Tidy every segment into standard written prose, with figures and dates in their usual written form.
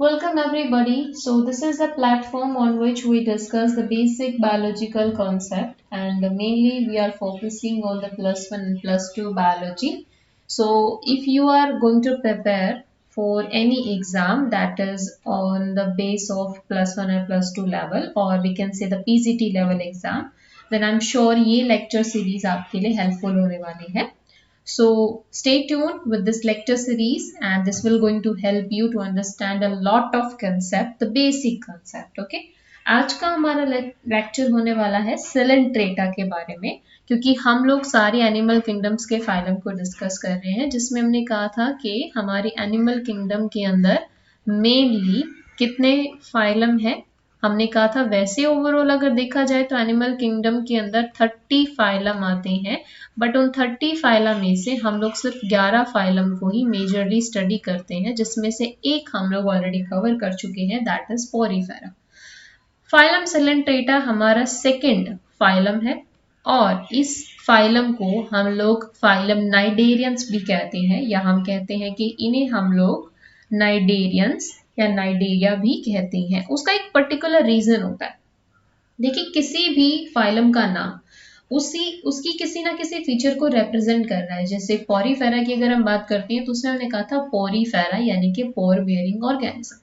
Welcome everybody. So this is the platform on which we discuss the basic biological concept and mainly we are focusing on the plus 1 and plus 2 biology. So if you are going to prepare for any exam that is on the base of plus 1 and plus 2 level or we can say the PGT level exam, then I'm sure ये lecture series आपके लिए helpful होने वाली है. So stay tuned with this lecture series and this will going to help you to understand a lot of concept, the basic concept, okay? आज का हमारा lecture होने वाला है सेलेंट्रेटा के बारे में क्योंकि हम लोग सारे एनिमल किंगडम्स के फाइलम को डिस्कस कर रहे हैं जिसमें हमने कहा था कि हमारी एनिमल किंगडम के अंदर मेनली कितने फाइलम है हमने कहा था वैसे ओवरऑल अगर देखा जाए तो एनिमल किंगडम के अंदर 30 फाइलम आते हैं बट उन 30 फाइलम में से हम लोग सिर्फ 11 फाइलम को ही मेजरली स्टडी करते हैं जिसमें से एक हम लोग ऑलरेडी कवर कर चुके हैं that is Porifera. Phylum Coelenterata हमारा सेकंड फाइलम है और इस फाइलम को हम लोग फाइलम नाइडेरियंस भी कहते हैं या हम कहते हैं कि इन्हें हम लोग नाइडेरियंस या नाइडेरिया भी कहते हैं. उसका एक पर्टिकुलर रीजन होता है. देखिए किसी भी फाइलम का नाम उसकी किसी ना किसी फीचर को रिप्रेजेंट कर रहा है. जैसे पोरीफेरा की अगर हम बात करते हैं तो उसमें हमने कहा था पोरीफेरा यानी कि पोर बेयरिंग ऑर्गेनिज्म.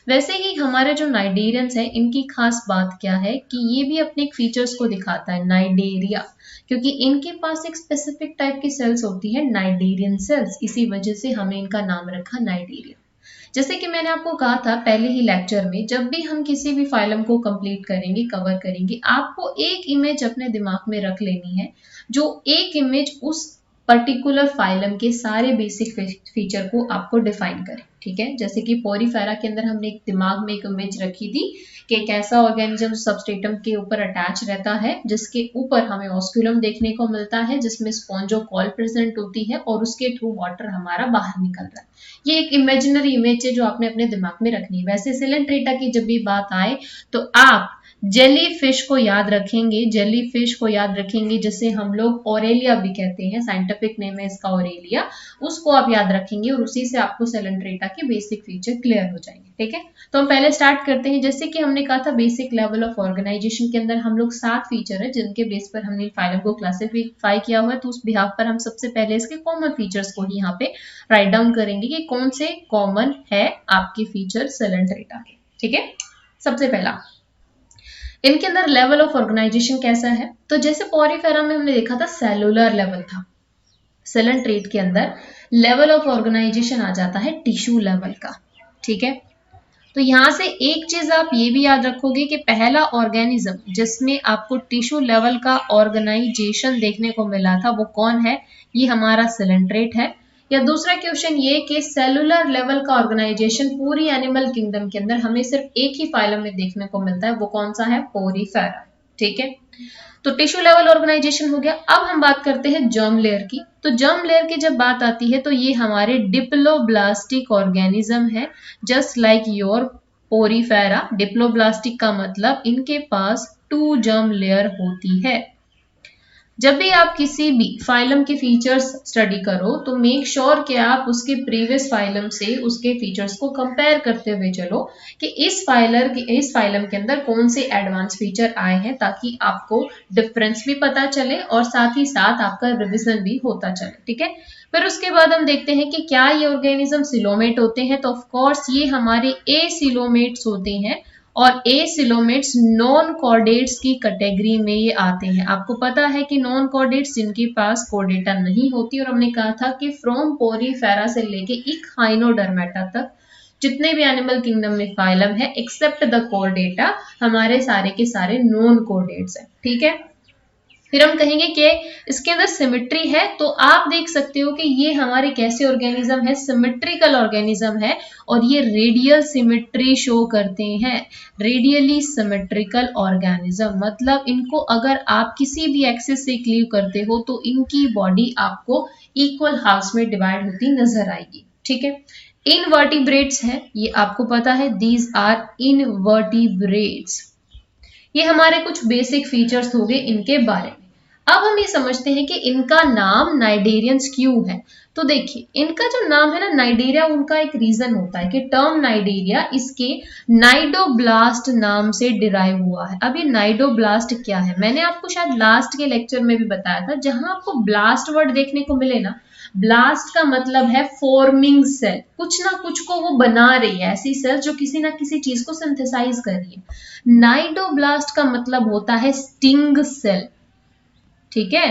वैसे ही हमारे जो नाइडेरियंस है इनकी खास बात क्या है कि ये भी अपने फीचर्स को दिखाता है नाइडेरिया क्योंकि इनके पास एक स्पेसिफिक टाइप की सेल्स होती है नाइडेरियन सेल्स. इसी वजह से हमने इनका नाम रखा नाइडेरिया. जैसे कि मैंने आपको कहा था पहले ही लेक्चर में जब भी हम किसी भी फाइलम को कंप्लीट करेंगे कवर करेंगे आपको एक इमेज अपने दिमाग में रख लेनी है जो एक इमेज उस पर्टिकुलर फाइलम के सारे बेसिक फीचर को आपको डिफाइन करे. ठीक है, जैसे कि पोरीफेरा के अंदर हमने एक दिमाग में एक इमेज रखी थी कि एक ऐसा ऑर्गेनिज्म सबस्ट्रेटम के ऊपर अटैच रहता है जिसके ऊपर हमें ऑस्क्यूलम देखने को मिलता है जिसमें स्पॉन्जोकॉल प्रेजेंट होती है और उसके थ्रू वाटर हमारा बाहर निकल रहा है. ये एक इमेजिनरी इमेज है जो आपने अपने दिमाग में रखनी है. वैसे सेलेंट्रेटा की जब भी बात आए तो आप जेली फिश को याद रखेंगे. जेली फिश को याद रखेंगे जिसे हम लोग ओरेलिया भी कहते हैं, साइंटिफिक नेम है इसका ओरेलिया. उसको आप याद रखेंगे और उसी से आपको सेलेंट्रेटा के बेसिक फीचर क्लियर हो जाएंगे. ठीक है, तो हम पहले स्टार्ट करते हैं. जैसे कि हमने कहा था बेसिक लेवल ऑफ ऑर्गेनाइजेशन के अंदर हम लोग 7 फीचर है जिनके बेस पर हमने फाइलम को क्लासिफाई किया हुआ है. तो उस बिहाफ पर हम सबसे पहले इसके कॉमन फीचर्स को ही यहाँ पे राइट डाउन करेंगे कि कौन से कॉमन है आपके फीचर सेलेंट्रेटा के. ठीक है, सबसे पहला इनके अंदर लेवल ऑफ ऑर्गेनाइजेशन कैसा है. तो जैसे पोरीफेरा में हमने देखा था सेलुलर लेवल था, सेलेंट्रेट के अंदर लेवल ऑफ ऑर्गेनाइजेशन आ जाता है टिश्यू लेवल का. ठीक है, तो यहां से एक चीज आप ये भी याद रखोगे कि पहला ऑर्गेनिज्म जिसमें आपको टिश्यू लेवल का ऑर्गेनाइजेशन देखने को मिला था वो कौन है, ये हमारा सेलेंट्रेट है. या दूसरा क्वेश्चन ये कि सेलुलर लेवल का ऑर्गेनाइजेशन पूरी एनिमल किंगडम के अंदर हमें सिर्फ एक ही फाइलम में देखने को मिलता है, वो कौन सा है, पोरीफेरा. ठीक है, तो टिश्यू लेवल ऑर्गेनाइजेशन हो गया. अब हम बात करते हैं जर्म लेयर की. तो जर्म लेयर की जब बात आती है तो ये हमारे डिप्लोब्लास्टिक ऑर्गेनिज्म है just like your Porifera. Diploblastic का मतलब इनके पास 2 जर्म लेयर होती है. जब भी आप किसी भी फाइलम के फीचर्स स्टडी करो तो मेक श्योर कि आप उसके प्रीवियस फाइलम से उसके फीचर्स को कंपेयर करते हुए चलो कि इस फाइलम के अंदर कौन से एडवांस फीचर आए हैं ताकि आपको डिफरेंस भी पता चले और साथ ही साथ आपका रिवीजन भी होता चले. ठीक है, फिर उसके बाद हम देखते हैं कि क्या ये ऑर्गेनिज्म सिलोमेट होते हैं. तो ऑफ कोर्स ये हमारे ए सिलोमेट्स होते हैं और ए सिलोमेट्स नॉन कॉर्डेट्स की कैटेगरी में ये आते हैं. आपको पता है कि नॉन कॉर्डेट्स जिनके पास कॉर्डेटा नहीं होती, और हमने कहा था कि फ्रॉम पोरीफेरा से लेके इक्हाइनोडर्मेटा तक जितने भी एनिमल किंगडम में फाइलम है एक्सेप्ट द कॉर्डेटा हमारे सारे के सारे नॉन कॉर्डेट्स हैं. ठीक है, फिर हम कहेंगे कि इसके अंदर सिमेट्री है. तो आप देख सकते हो कि ये हमारे कैसे ऑर्गेनिज्म है, सिमेट्रिकल ऑर्गेनिज्म है और ये रेडियल सिमेट्री शो करते हैं. रेडियली सिमेट्रिकल ऑर्गेनिज्म मतलब इनको अगर आप किसी भी एक्सिस से क्लीव करते हो तो इनकी बॉडी आपको इक्वल हाफ्स में डिवाइड होती नजर आएगी. ठीक है, इनवर्टिब्रेट्स है, ये आपको पता है, दीज आर इनवर्टिब्रेट्स. ये हमारे कुछ बेसिक फीचर्स हो गए इनके बारे में. अब हम ये समझते हैं कि इनका नाम नाइडेरियंस क्यों है. तो देखिए इनका जो नाम है ना नाइडेरिया, उनका एक रीजन होता है कि टर्म नाइडेरिया इसके नाइडोब्लास्ट नाम से डिराइव हुआ है। अब ये नाइडोब्लास्ट क्या है, मैंने आपको शायद लास्ट के लेक्चर में भी बताया था। जहां आपको ब्लास्ट वर्ड देखने को मिले ना, ब्लास्ट का मतलब है फॉर्मिंग सेल, कुछ ना कुछ को वो बना रही है, ऐसी सेल जो किसी ना किसी चीज को सिंथेसाइज कर रही है। नाइडोब्लास्ट का मतलब होता है स्टिंग सेल, ठीक है।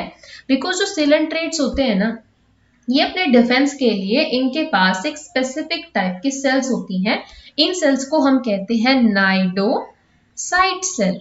बिकॉज जो सिलेंट्रेट्स होते हैं ना, ये अपने डिफेंस के लिए इनके पास एक स्पेसिफिक टाइप की सेल्स होती हैं। इन सेल्स को हम कहते हैं नाइडोसाइट सेल,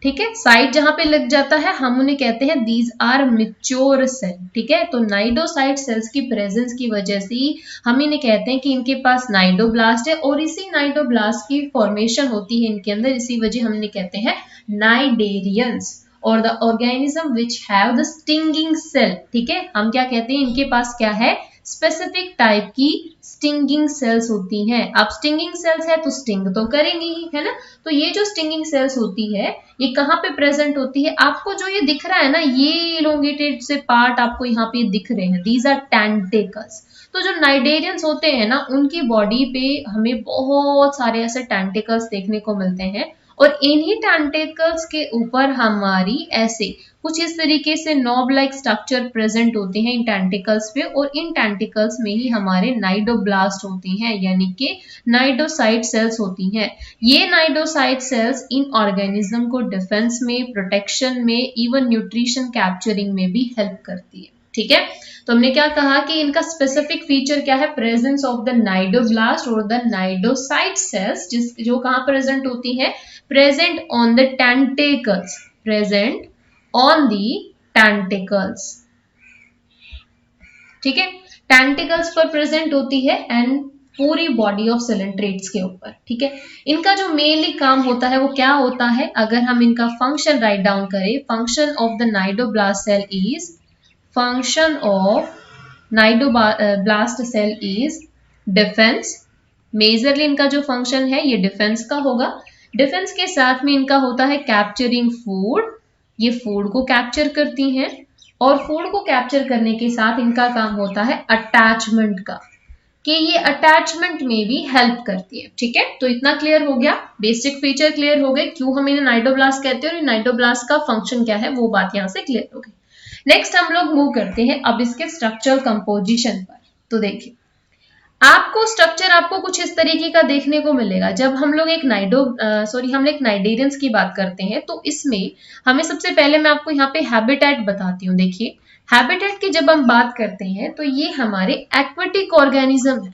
ठीक है। साइट जहां पे लग जाता है हम उन्हें कहते हैं दीज आर मैच्योर सेल, ठीक है। तो नाइडोसाइट सेल्स की प्रेजेंस की वजह से हम इन्हें कहते हैं कि इनके पास नाइडोब्लास्ट है, और इसी नाइडोब्लास्ट की फॉर्मेशन होती है इनके अंदर, इसी वजह हम इन्हें कहते हैं नाइडेरियंस और the organism which have the stinging cell, ठीक है। हम क्या कहते हैं, इनके पास क्या है, स्पेसिफिक टाइप की स्टिंगिंग सेल्स होती हैं। अब स्टिंगिंग सेल्स है तो स्टिंग तो करेंगी ही, है ना। तो ये जो स्टिंगिंग सेल्स होती है ये कहाँ पे प्रेजेंट होती है, आपको जो ये दिख रहा है ना, ये इलोंगेटेड से पार्ट आपको यहाँ पे दिख रहे हैं, दीज आर टेंटिकल्स। तो जो नाइडेरियंस होते हैं ना, उनकी बॉडी पे हमें बहुत सारे ऐसे टेंटिकल्स देखने को मिलते हैं, और इन्हीं टेंटिकल्स के ऊपर हमारी ऐसे कुछ इस तरीके से नॉब लाइक स्ट्रक्चर प्रेजेंट होते हैं इन टेंटिकल्स पे, और इन टेंटिकल्स में ही हमारे नाइडोब्लास्ट होती हैं, यानी कि नाइडोसाइट सेल्स होती हैं। ये नाइडोसाइट सेल्स इन ऑर्गेनिज्म को डिफेंस में, प्रोटेक्शन में, इवन न्यूट्रिशन कैप्चरिंग में भी हेल्प करती है, ठीक है। तो हमने क्या कहा कि इनका स्पेसिफिक फीचर क्या है, प्रेजेंस ऑफ द नाइडोब्लास्ट और द नाइडोसाइट सेल्स, जो कहां प्रेजेंट होती है, present on the tentacles, present on the tentacles, ठीक है। टेंटिकल्स पर प्रेजेंट होती है एंड पूरी बॉडी ऑफ सिलेंट्रेट्स के ऊपर, ठीक है। इनका जो मेनली काम होता है वो क्या होता है, अगर हम इनका फंक्शन राइट डाउन करें, function of the cnidoblast cell is, function of cnidoblast cell is defence. Majorly इनका जो फंक्शन है ये डिफेंस का होगा। डिफेंस के साथ में इनका होता है कैप्चरिंग फूड, ये फूड को कैप्चर करती हैं, और फूड को कैप्चर करने के साथ इनका काम होता है अटैचमेंट का, कि ये अटैचमेंट में भी हेल्प करती है, ठीक है। तो इतना क्लियर हो गया, बेसिक फीचर क्लियर हो गए, क्यों हम इन्हें नाइडोब्लास्ट कहते हैं और नाइडोब्लास्ट का फंक्शन क्या है, वो बात यहाँ से क्लियर हो गई। नेक्स्ट हम लोग मूव करते हैं अब इसके स्ट्रक्चरल कंपोजिशन पर। तो देखिए आपको स्ट्रक्चर आपको कुछ इस तरीके का देखने को मिलेगा। जब हम लोग एक हम एक नाइडेरियंस की बात करते हैं, तो इसमें हमें सबसे पहले मैं आपको यहाँ पे हैबिटेट बताती हूँ। देखिए हैबिटेट की जब हम बात करते हैं तो ये हमारे एक्वेटिक ऑर्गेनिज्म है।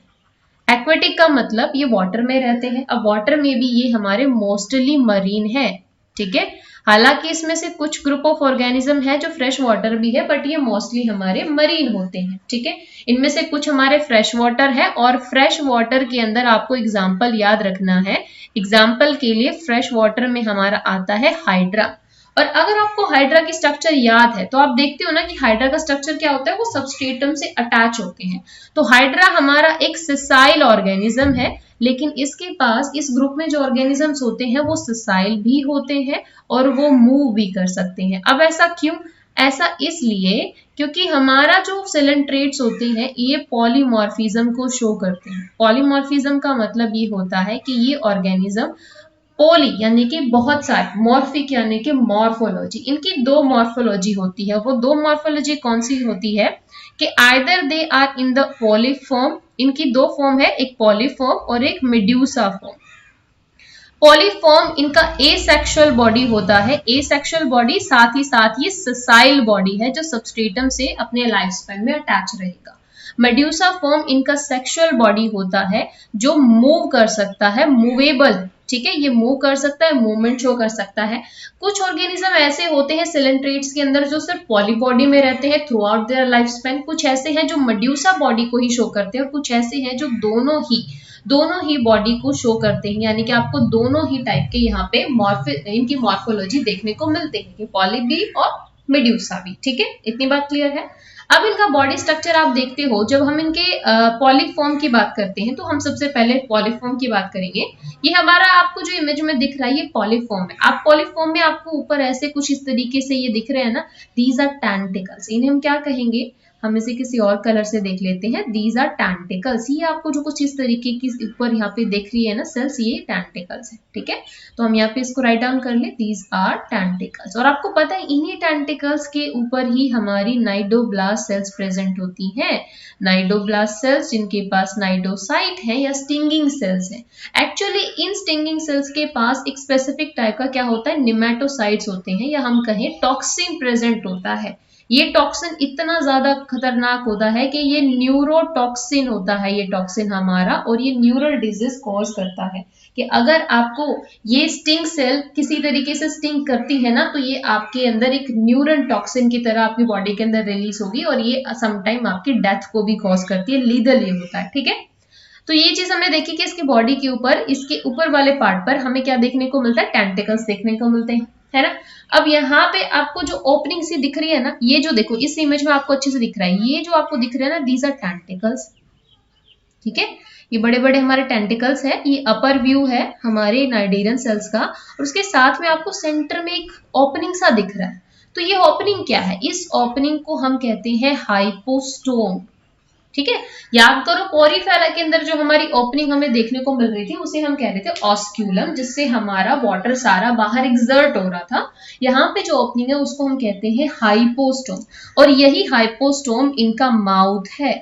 एक्वेटिक का मतलब ये वाटर में रहते हैं। अब वाटर में भी ये हमारे मोस्टली मरीन है, ठीक है। हालांकि इसमें से कुछ ग्रुप ऑफ ऑर्गेनिज्म है जो फ्रेश वाटर भी है, बट ये मोस्टली हमारे मरीन होते हैं, ठीक है। इनमें से कुछ हमारे फ्रेश वाटर है, और फ्रेश वाटर के अंदर आपको एग्जाम्पल याद रखना है। एग्जाम्पल के लिए फ्रेश वाटर में हमारा आता है हाइड्रा। और अगर आपको हाइड्रा की स्ट्रक्चर याद है तो आप देखते हो ना कि हाइड्रा का स्ट्रक्चर क्या होता है, वो सबस्ट्रेटम से अटैच होते हैं। तो हाइड्रा हमारा एक सिसाइल ऑर्गेनिज्म है, लेकिन इसके पास इस ग्रुप में जो ऑर्गेनिजम्स होते हैं वो सिसाइल भी होते हैं और वो मूव भी कर सकते हैं। अब ऐसा क्यों? ऐसा इसलिए क्योंकि हमारा जो सिलेंट्रेट्स होते हैं ये पॉलीमॉर्फिज्म को शो करते हैं। पॉलीमॉर्फिज्म का मतलब ये होता है कि ये ऑर्गेनिज्म पोली यानी कि बहुत सारे, मॉर्फिक यानी कि मॉर्फोलॉजी, इनकी दो मॉर्फोलॉजी होती है। वो दो मॉर्फोलॉजी कौन सी होती है कि either they are in the polyform, इनकी दो फॉर्म है, एक पॉलीफॉर्म और एक मेड्यूसा फॉर्म। पॉलीफॉर्म इनका एसेक्सुअल बॉडी होता है, एसेक्सुअल बॉडी, साथ ही साथ ये ससाइल बॉडी है जो सबस्ट्रेटम से अपने लाइफ स्पैन में अटैच रहेगा। मेड्यूसा फॉर्म इनका सेक्सुअल बॉडी होता है जो मूव कर सकता है, मूवेबल, ठीक है, ये मूव कर सकता है, मूवमेंट शो कर सकता है। कुछ ऑर्गेनिज्म ऐसे होते हैं सिलेंट्रेट्स के अंदर जो सिर्फ पॉलीबॉडी में रहते हैं through out their life span, कुछ ऐसे हैं जो मेड्यूसा बॉडी को ही शो करते हैं, और कुछ ऐसे हैं जो दोनों ही बॉडी को शो करते हैं, यानी कि आपको दोनों ही टाइप के यहाँ पे इनकी मॉर्फोलॉजी देखने को मिलते हैं, कि पॉली भी और मेड्यूसा भी, ठीक है। इतनी बात क्लियर है। अब इनका बॉडी स्ट्रक्चर आप देखते हो, जब हम इनके पॉलीफॉर्म की बात करते हैं तो हम सबसे पहले पॉलीफॉर्म की बात करेंगे। ये हमारा आपको जो इमेज में दिख रहा है ये पॉलीफॉर्म है। आप पॉलीफॉर्म में आपको ऊपर ऐसे कुछ इस तरीके से ये दिख रहे हैं ना, दीज आर टेंटिकल्स, इन्हें हम क्या कहेंगे, हम इसे किसी और कलर से देख लेते हैं। These are tentacles. ये आपको जो कुछ इस तरीके की ऊपर यहाँ पे दिख रही है ना सेल्स, ये टेंटिकल्स है, ठीक है। तो हम यहाँ पे इसको राइट डाउन कर ले, दीज आर टेंटिकल्स। और आपको पता है इन्हीं टेंटिकल्स के ऊपर ही हमारी नाइडोब्लास्ट सेल्स प्रेजेंट होती हैं। नाइडोब्लास्ट सेल्स जिनके पास नाइडोसाइट है या स्टिंगिंग सेल्स है। एक्चुअली इन स्टिंगिंग सेल्स के पास एक स्पेसिफिक टाइप का क्या होता है, निमेटोसाइट्स होते हैं, या हम कहें टॉक्सिन प्रेजेंट होता है। ये टॉक्सिन इतना ज्यादा खतरनाक होता है कि ये न्यूरोटॉक्सिन होता है ये टॉक्सिन हमारा, और ये न्यूरल डिजीज कॉज करता है। कि अगर आपको ये स्टिंग सेल किसी तरीके से स्टिंग करती है ना, तो ये आपके अंदर एक न्यूरल टॉक्सिन की तरह आपकी बॉडी के अंदर रिलीज होगी, और ये समटाइम आपकी डेथ को भी कॉज करती है। लीगल ये होता है, ठीक है। तो ये चीज हमने देखी कि इसकी बॉडी के ऊपर, इसके ऊपर वाले पार्ट पर हमें क्या देखने को मिलता है, टेंटिकल्स देखने को मिलते हैं, है ना। अब यहाँ पे आपको जो ओपनिंग सी दिख रही है ना, ये जो देखो इस इमेज में आपको अच्छे से दिख रहा है, ये जो आपको दिख रहा है ना, दीज आर टेंटिकल्स, ठीक है। ये बड़े बड़े हमारे टेंटिकल्स है। ये अपर व्यू है हमारे नाइडेरियन सेल्स का, और उसके साथ में आपको सेंटर में एक ओपनिंग सा दिख रहा है। तो ये ओपनिंग क्या है, इस ओपनिंग को हम कहते हैं हाइपोस्टोम, ठीक है। याद करो पोरीफेरा के अंदर जो हमारी ओपनिंग हमें देखने को मिल रही थी उसे हम कह रहे थे ऑस्क्यूलम, जिससे हमारा वाटर सारा बाहर एग्जर्ट हो रहा था। यहाँ पे जो ओपनिंग है उसको हम कहते हैं हाइपोस्टोम, और यही हाइपोस्टोम इनका माउथ है,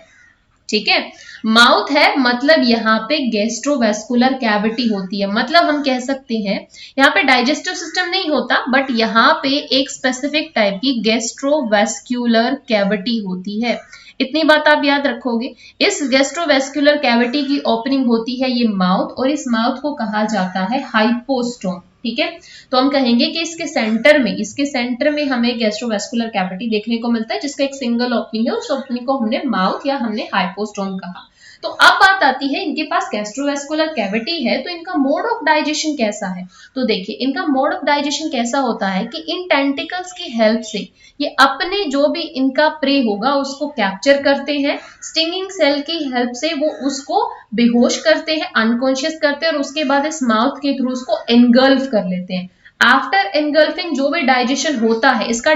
ठीक है। माउथ है मतलब यहाँ पे गैस्ट्रोवेस्कुलर कैविटी होती है, मतलब हम कह सकते हैं यहाँ पे डाइजेस्टिव सिस्टम नहीं होता, बट यहाँ पे एक स्पेसिफिक टाइप की गैस्ट्रोवेस्कुलर कैविटी होती है। इतनी बात आप याद रखोगे। इस गैस्ट्रोवेस्कुलर कैविटी की ओपनिंग होती है ये माउथ, और इस माउथ को कहा जाता है हाइपोस्टोम, ठीक है। तो हम कहेंगे कि इसके सेंटर में हमें गैस्ट्रोवेस्कुलर कैविटी देखने को मिलता है, जिसका एक सिंगल ओपनिंग है। उस ओपनिंग को हमने माउथ या हमने हाइपोस्टोम कहा। तो अब बात आती है, इनके पास गैस्ट्रोवेस्कुलर कैविटी है, तो इनका मोड ऑफ डाइजेशन कैसा है। तो देखिए इनका मोड ऑफ डाइजेशन कैसा होता है कि इन टेंटिकल्स की हेल्प से ये अपने जो भी इनका प्रे होगा उसको कैप्चर करते हैं। स्टिंगिंग सेल की हेल्प से वो उसको बेहोश करते हैं, अनकॉन्शियस करते हैं, और उसके बाद इस माउथ के थ्रू उसको एनगल्फ कर लेते हैं। आफ्टर एनगल्फिंग जो भी डाइजेशन होता है, इसका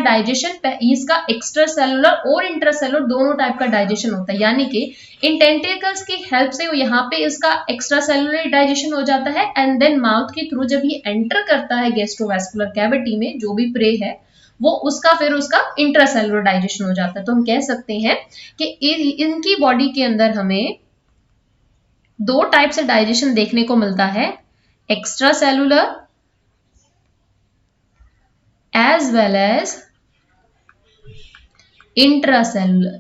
एक्स्ट्रा सेलुलर और इंट्रासेलुलर दोनों टाइप का डाइजेशन होता है। यानी कि इन टेंटिकल्स की हेल्प से यहाँ पे इसका एक्स्ट्रा सेलुलर डाइजेशन हो जाता है, एंड देन माउथ के थ्रू जब ये एंटर करता है गैस्ट्रोवेस्कुलर कैविटी में जो भी प्रे है, वो उसका इंट्रासेलुलर डाइजेशन हो जाता है। तो हम कह सकते हैं कि इनकी बॉडी के अंदर हमें दो टाइप से डाइजेशन देखने को मिलता है, extra cellular as well as intracellular.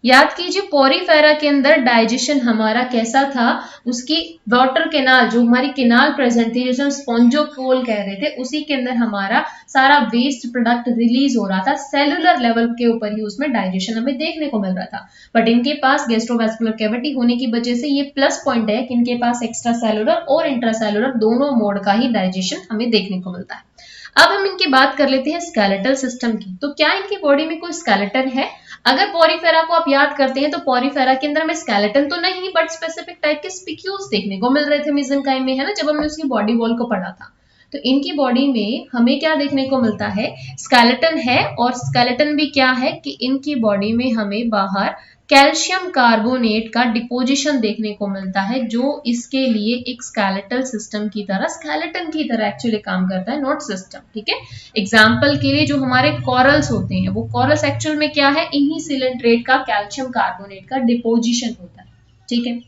याद कीजिए पोरीफेरा के अंदर डाइजेशन हमारा कैसा था, उसकी वाटर केनाल जो हमारी केनाल प्रेजेंट थी, जैसे हम स्पॉन्जोकोल कह रहे थे, उसी के अंदर हमारा सारा वेस्ट प्रोडक्ट रिलीज हो रहा था। सेलुलर लेवल के ऊपर ही उसमें डाइजेशन हमें देखने को मिल रहा था। बट इनके पास गैस्ट्रोवेस्कुलर कैविटी होने की वजह से ये प्लस पॉइंट है कि इनके पास एक्स्ट्रा सेलुलर और इंट्रासेलुलर दोनों मोड का ही डाइजेशन हमें देखने को मिलता है। अब हम इनकी बात कर लेते हैं स्केलेटल सिस्टम की। तो क्या इनकी बॉडी में कोई स्केलेटन है? अगर पोरीफेरा को आप याद करते हैं तो पोरीफेरा के अंदर हमें स्केलेटन तो नहीं, बट स्पेसिफिक टाइप के स्पिक्यूल्स देखने को मिल रहे थे मेसेनकाइम में, है ना, जब हमने उसकी बॉडी वॉल को पढ़ा था। तो इनकी बॉडी में हमें क्या देखने को मिलता है, स्केलेटन है। और स्केलेटन भी क्या है कि इनकी बॉडी में हमें बाहर कैल्शियम कार्बोनेट का डिपोजिशन देखने को मिलता है, जो इसके लिए एक स्केलेटल सिस्टम की तरह, स्केलेटन की तरह एक्चुअली काम करता है, नॉट सिस्टम, ठीक है। एग्जाम्पल के लिए जो हमारे कॉरल्स होते हैं, वो कॉरल्स एक्चुअल में क्या है, इन्हीं सिलेंट्रेट का कैल्शियम कार्बोनेट का डिपोजिशन होता है, ठीक है।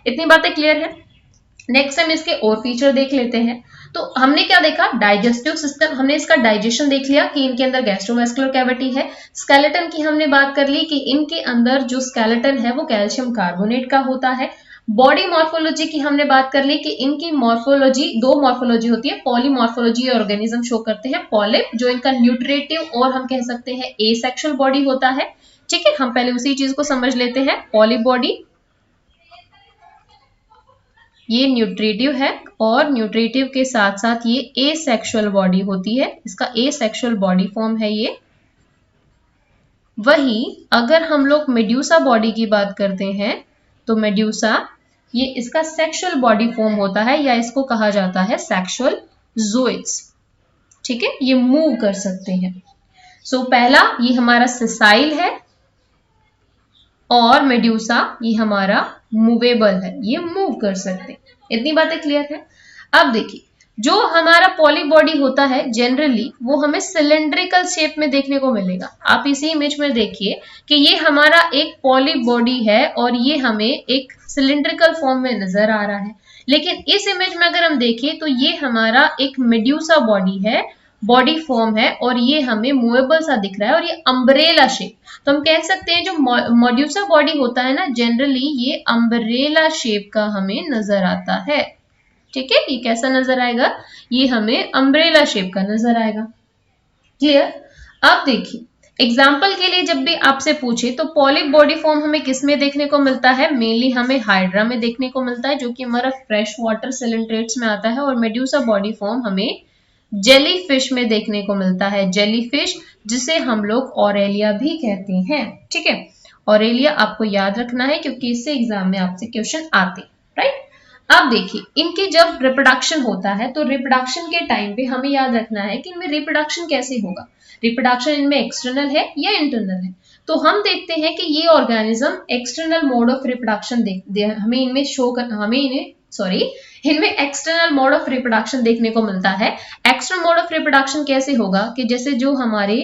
इतनी बातें क्लियर है। नेक्स्ट हम इसके और फीचर देख लेते हैं। तो हमने क्या देखा, डाइजेस्टिव सिस्टम, हमने इसका डाइजेशन देख लिया कि इनके अंदर गैस्ट्रोवेस्कुलर कैविटी है। स्केलेटन की हमने बात कर ली कि इनके अंदर जो स्केलेटन है वो कैल्शियम कार्बोनेट का होता है। बॉडी मॉर्फोलॉजी की हमने बात कर ली कि इनकी मॉर्फोलॉजी, दो मॉर्फोलॉजी होती है, पॉलीमॉर्फोलॉजी ऑर्गेनिज्म शो करते हैं, पॉलिप जो इनका न्यूट्रेटिव और हम कह सकते हैं एसेक्सुअल बॉडी होता है, ठीक है। हम पहले उसी चीज को समझ लेते हैं। पॉलिप बॉडी ये न्यूट्रेटिव है, और न्यूट्रेटिव के साथ साथ ये एसेक्सुअल बॉडी होती है, इसका एसेक्सुअल बॉडी फॉर्म है ये। वही अगर हम लोग मेड्यूसा बॉडी की बात करते हैं तो मेड्यूसा ये इसका सेक्सुअल बॉडी फॉर्म होता है, या इसको कहा जाता है सेक्सुअल ज़ोइड्स, ठीक है। ये मूव कर सकते हैं। सो पहला ये हमारा सिसाइल है, और मेड्यूसा ये हमारा मूवेबल है, ये मूव कर सकते हैं। इतनी बातें क्लियर है। अब देखिए, जो हमारा पॉली बॉडी होता है जनरली वो हमें सिलेंड्रिकल शेप में देखने को मिलेगा। आप इसी इमेज में देखिए कि ये हमारा एक पॉली बॉडी है और ये हमें एक सिलेंड्रिकल फॉर्म में नजर आ रहा है। लेकिन इस इमेज में अगर हम देखें तो ये हमारा एक मेड्यूसा बॉडी है, बॉडी फॉर्म है, और ये हमें मूवेबल सा दिख रहा है और ये अम्ब्रेला शेप। तो हम कह सकते हैं जो मेड्यूसा बॉडी होता है ना जनरली ये अम्ब्रेला शेप का हमें नजर आता है। ठीक है, ये कैसा नजर आएगा, ये हमें अम्ब्रेला शेप का नजर आएगा। क्लियर। अब देखिए एग्जाम्पल के लिए जब भी आपसे पूछे तो पॉलिप बॉडी फॉर्म हमें किस में देखने को मिलता है, मेनली हमें हाइड्रा में देखने को मिलता है जो कि हमारा फ्रेश वाटर सिलेंट्रेट्स में आता है, और मेड्यूसा बॉडी फॉर्म हमें जेली फिश में देखने को मिलता है, जेली फिश जिसे हम लोग ऑरेलिया भी कहते हैं। ठीक है, ऑरेलिया आपको याद रखना है क्योंकि इससे एग्जाम में आपसे क्वेश्चन आते हैं, राइट। अब देखिए इनकी जब रिप्रोडक्शन होता है तो रिप्रोडक्शन के टाइम पे हमें याद रखना है कि इनमें रिप्रोडक्शन कैसे होगा, रिप्रोडक्शन इनमें एक्सटर्नल है या इंटरनल है। तो हम देखते हैं कि ये organism external mode of reproduction हमें इनमें शो कर, हमें इनमें एक्सटर्नल मोड ऑफ रिप्रोडक्शन देखने को मिलता है। एक्सटर्नल मोड ऑफ रिप्रोडक्शन कैसे होगा कि जैसे जो हमारे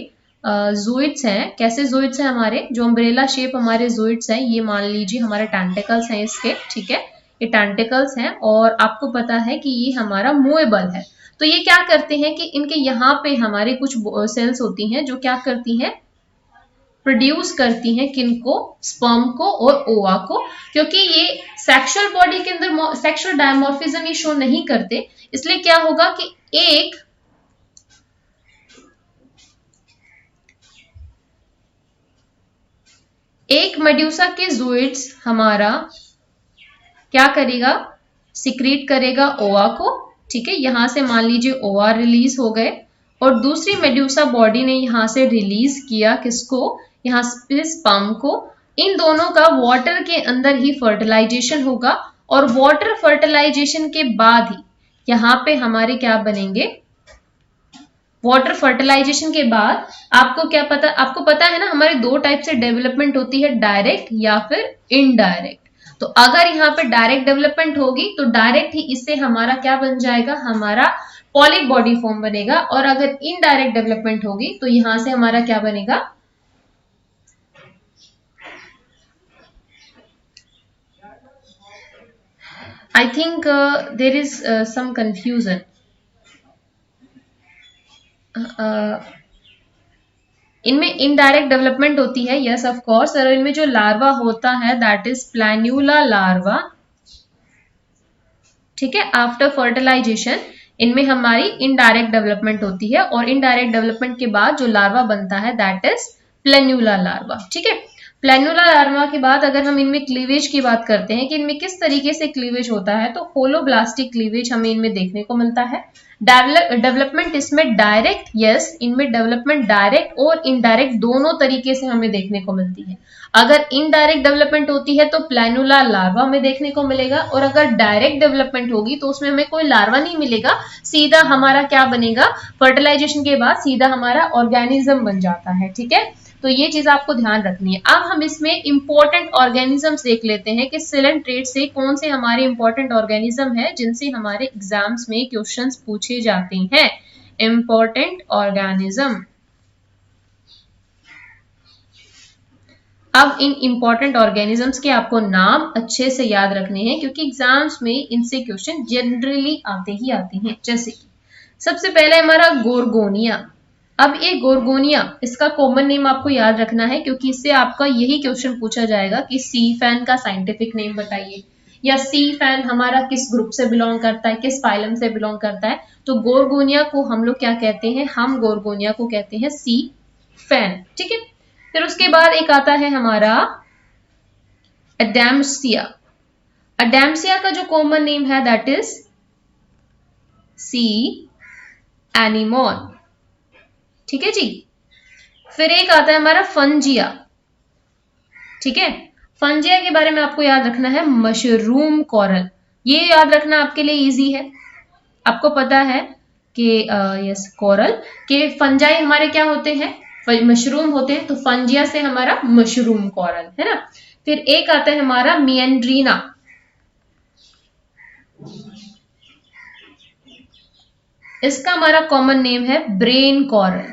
ज़ोइड्स हैं, कैसे ज़ोइड्स हैं हमारे, जो अम्ब्रेला शेप हमारे ज़ोइड्स हैं, ये मान लीजिए हमारे टेंटिकल्स हैं इसके, ठीक है, ये टेंटिकल्स हैं और आपको पता है कि ये हमारा मूवेबल है। तो ये क्या करते हैं कि इनके यहाँ पे हमारे कुछ सेल्स होती हैं जो क्या करती हैं, प्रोड्यूस करती हैं किनको, स्पर्म को और ओवा को, क्योंकि ये सेक्सुअल बॉडी के अंदर सेक्सुअल डायमॉर्फिज्म ये शो नहीं करते, इसलिए क्या होगा कि एक मेड्यूसा के ज़ोइड्स हमारा क्या करेगा, सिक्रीट करेगा ओवा को, ठीक है, यहां से मान लीजिए ओवा रिलीज हो गए, और दूसरी मेड्यूसा बॉडी ने यहां से रिलीज किया किसको, यहाँ पे स्पर्म को। इन दोनों का वाटर के अंदर ही फर्टिलाइजेशन होगा, और वाटर फर्टिलाइजेशन के बाद ही यहाँ पे हमारे क्या बनेंगे, वाटर फर्टिलाइजेशन के बाद आपको क्या पता, आपको पता है ना हमारे दो टाइप से डेवलपमेंट होती है, डायरेक्ट या फिर इनडायरेक्ट। तो अगर यहाँ पे डायरेक्ट डेवलपमेंट होगी तो डायरेक्ट ही इससे हमारा क्या बन जाएगा, हमारा पॉलिप बॉडी फॉर्म बनेगा, और अगर इनडायरेक्ट डेवलपमेंट होगी तो यहां से हमारा क्या बनेगा, I think there is some confusion. इनमें इनडायरेक्ट डेवलपमेंट होती है, यस ऑफ कोर्स, और इनमें जो लार्वा होता है दैट इज प्लैन्यूला लार्वा, ठीक है। आफ्टर फर्टिलाइजेशन इनमें हमारी इनडायरेक्ट डेवलपमेंट होती है, और इनडायरेक्ट डेवलपमेंट के बाद जो लार्वा बनता है दैट इज प्लैन्यूला लार्वा, ठीक है। प्लैन्यूला लार्वा के बाद अगर हम इनमें क्लीवेज की बात करते हैं कि इनमें किस तरीके से क्लीवेज होता है, तो होलोब्लास्टिक क्लीवेज हमें इनमें देखने को मिलता है। डेवलपमेंट इसमें डायरेक्ट, यस, इनमें डेवलपमेंट डायरेक्ट और इनडायरेक्ट दोनों तरीके से हमें देखने को मिलती है। अगर इनडायरेक्ट डेवलपमेंट होती है तो प्लैनुला लार्वा में देखने को मिलेगा, और अगर डायरेक्ट डेवलपमेंट होगी तो उसमें हमें कोई लार्वा नहीं मिलेगा, सीधा हमारा क्या बनेगा, फर्टिलाइजेशन के बाद सीधा हमारा ऑर्गेनिज्म बन जाता है, ठीक है। तो ये चीज आपको ध्यान रखनी है। अब हम इसमें इंपॉर्टेंट ऑर्गेनिजम्स देख लेते हैं कि सिलेंट्रेट से कौन से हमारे इंपॉर्टेंट ऑर्गेनिज्म है जिनसे हमारे एग्जाम्स में क्वेश्चंस पूछे जाते हैं। इंपॉर्टेंट ऑर्गेनिज्म, अब इन इंपॉर्टेंट ऑर्गेनिजम्स के आपको नाम अच्छे से याद रखने हैं क्योंकि एग्जाम्स में इनसे क्वेश्चन जनरली आते ही आते हैं। जैसे कि सबसे पहले हमारा गोर्गोनिया। अब ये गोर्गोनिया, इसका कॉमन नेम आपको याद रखना है क्योंकि इससे आपका यही क्वेश्चन पूछा जाएगा कि सी फैन का साइंटिफिक नेम बताइए, या सी फैन हमारा किस ग्रुप से बिलोंग करता है, किस फाइलम से बिलोंग करता है। तो गोर्गोनिया को हम लोग क्या कहते हैं, हम गोर्गोनिया को कहते हैं सी फैन, ठीक है। फिर उसके बाद एक आता है हमारा एडेम्सिया। एडेम्सिया का जो कॉमन नेम है दैट इज सी एनिमोन, ठीक है जी। फिर एक आता है हमारा फंजिया, ठीक है। फंजिया के बारे में आपको याद रखना है मशरूम कोरल, ये याद रखना आपके लिए इजी है। आपको पता है कि यस कोरल के फंजाई हमारे क्या होते हैं, मशरूम होते हैं, तो फंजिया से हमारा मशरूम कोरल है ना। फिर एक आता है हमारा मिएंड्रीना, इसका हमारा कॉमन नेम है ब्रेन कॉरल।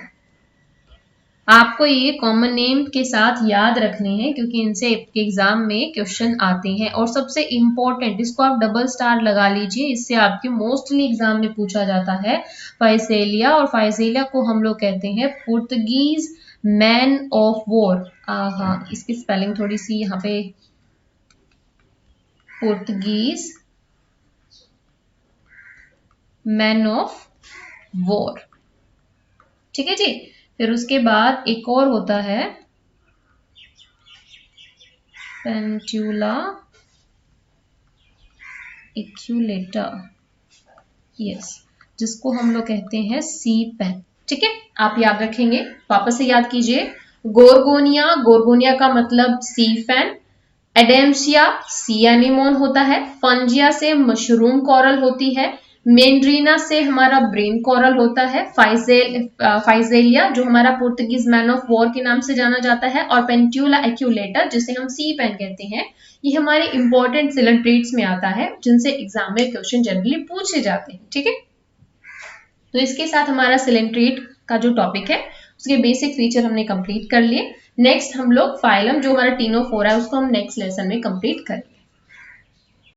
आपको ये कॉमन नेम के साथ याद रखने हैं क्योंकि इनसे एग्जाम में क्वेश्चन आते हैं। और सबसे इंपॉर्टेंट, इसको आप डबल स्टार लगा लीजिए, इससे आपके मोस्टली एग्जाम में पूछा जाता है फाइसेलिया। और फाइसेलिया को हम लोग कहते हैं पुर्तगीज मैन ऑफ वॉर। हाँ, इसकी स्पेलिंग थोड़ी सी यहाँ पे, पुर्तगीज मैन ऑफ वॉर, ठीक है जी। फिर उसके बाद एक और होता है पेंटुला एक्यूलेटा, यस, जिसको हम लोग कहते हैं सी पेन, ठीक है। आप याद रखेंगे, वापस से याद कीजिए। गोरगोनिया, गोरगोनिया का मतलब सी फैन। एडेम्सिया सी एनीमोन होता है। फंजिया से मशरूम कॉरल होती है। मेंड्रीना से हमारा ब्रेन कॉरल होता है। फाइजेलिया जो हमारा पुर्तगीज मैन ऑफ वॉर के नाम से जाना जाता है। और पेंटुला एक्यूलेटा जिसे हम सी पेन कहते हैं, ये हमारे इंपॉर्टेंट सिलेंट्रेट्स में आता है जिनसे एग्जाम में क्वेश्चन जनरली पूछे जाते हैं, ठीक है। तो इसके साथ हमारा सिलेंट्रेट का जो टॉपिक है उसके बेसिक फीचर हमने कंप्लीट कर लिए। नेक्स्ट हम लोग फाइलम जो हमारा टीनोफोरा है उसको हम नेक्स्ट लेसन में कंप्लीट करेंगे।